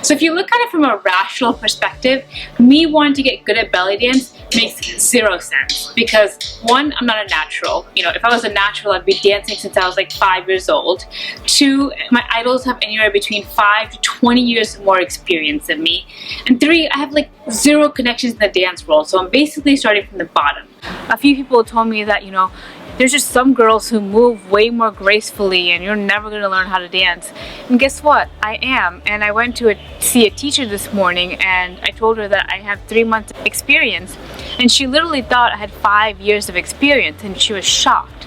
So if you look at it from a rational perspective, me wanting to get good at belly dance makes zero sense because one, I'm not a natural. You know, if I was a natural, I'd be dancing since I was like 5 years old. Two, my idols have anywhere between 5 to 20 years more experience than me. And three, I have like zero connections in the dance world, so I'm basically starting from the bottom. A few people told me that, you know, there's just some girls who move way more gracefully and you're never going to learn how to dance. And guess what? I am. And I went to see a teacher this morning and I told her that I have 3 months of experience. And she literally thought I had 5 years of experience and she was shocked.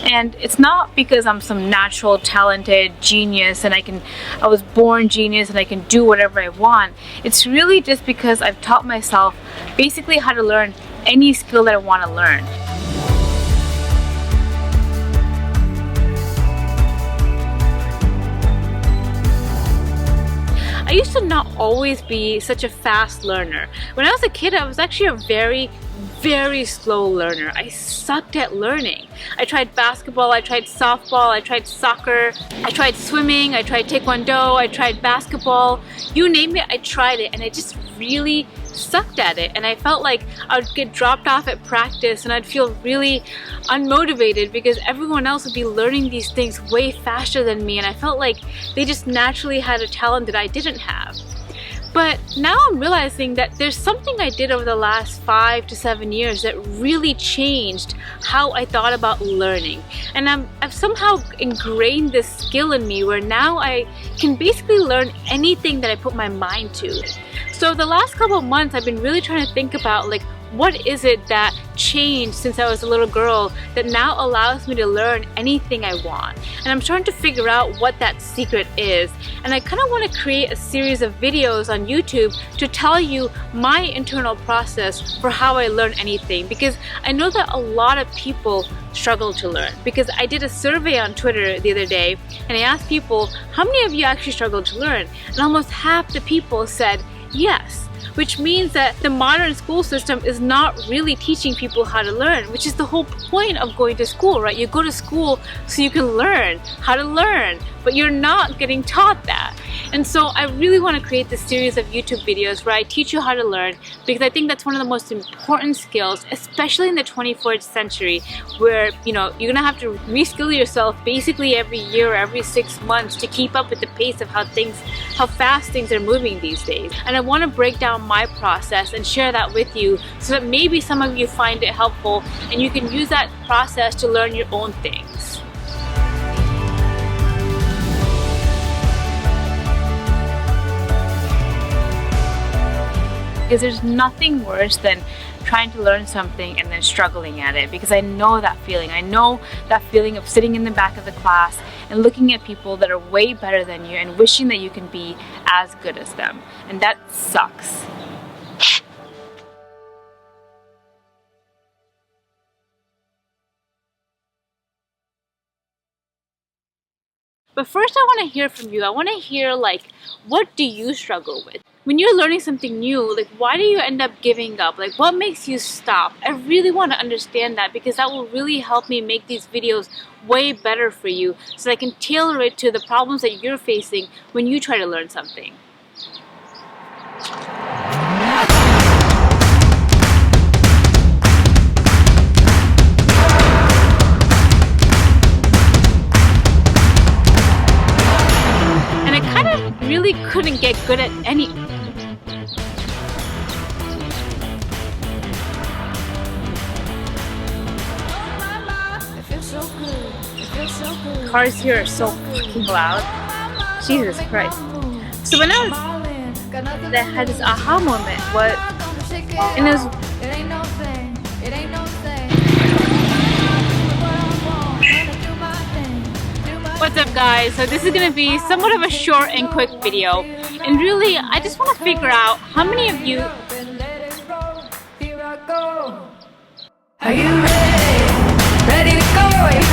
And it's not because I'm some natural talented genius and I was born genius and I can do whatever I want. It's really just because I've taught myself basically how to learn any skill that I want to learn. I used to not always be such a fast learner. When I was a kid, I was actually a very slow learner. I sucked at learning. I tried basketball, I tried softball, I tried soccer, I tried swimming, I tried taekwondo, I tried basketball. You name it, I tried it, and I just really sucked at it. And I felt like I would get dropped off at practice and I'd feel really unmotivated because everyone else would be learning these things way faster than me, and I felt like they just naturally had a talent that I didn't have. But now I'm realizing that there's something I did over the last 5 to 7 years that really changed how I thought about learning. And I've somehow ingrained this skill in me where now I can basically learn anything that I put my mind to. So the last couple of months I've been really trying to think about, like, what is it that changed since I was a little girl that now allows me to learn anything I want? And I'm trying to figure out what that secret is. And I kind of want to create a series of videos on YouTube to tell you my internal process for how I learn anything, because I know that a lot of people struggle to learn. Because I did a survey on Twitter the other day and I asked people, how many of you actually struggle to learn? And almost half the people said yes. Which means that the modern school system is not really teaching people how to learn, which is the whole point of going to school, right? You go to school so you can learn how to learn, but you're not getting taught that. And so I really want to create this series of YouTube videos where I teach you how to learn, because I think that's one of the most important skills, especially in the 21st century, where, you know, you're gonna have to reskill yourself basically every year or every 6 months to keep up with the pace of how fast things are moving these days. And I want to break down my process and share that with you so that maybe some of you find it helpful and you can use that process to learn your own things. Because there's nothing worse than trying to learn something and then struggling at it, because I know that feeling. I know that feeling of sitting in the back of the class and looking at people that are way better than you and wishing that you can be as good as them. And that sucks. But first I want to hear from you. I want to hear, like, what do you struggle with? When you're learning something new, like, why do you end up giving up? Like, what makes you stop? I really want to understand that, because that will really help me make these videos way better for you so I can tailor it to the problems that you're facing when you try to learn something. And I kind of really couldn't get good at any. Cars here are so fucking loud. Jesus Christ. So when I had this aha moment, and it was, what's up guys? So this is gonna be somewhat of a short and quick video, and really I just want to figure out how many of you are you ready to go?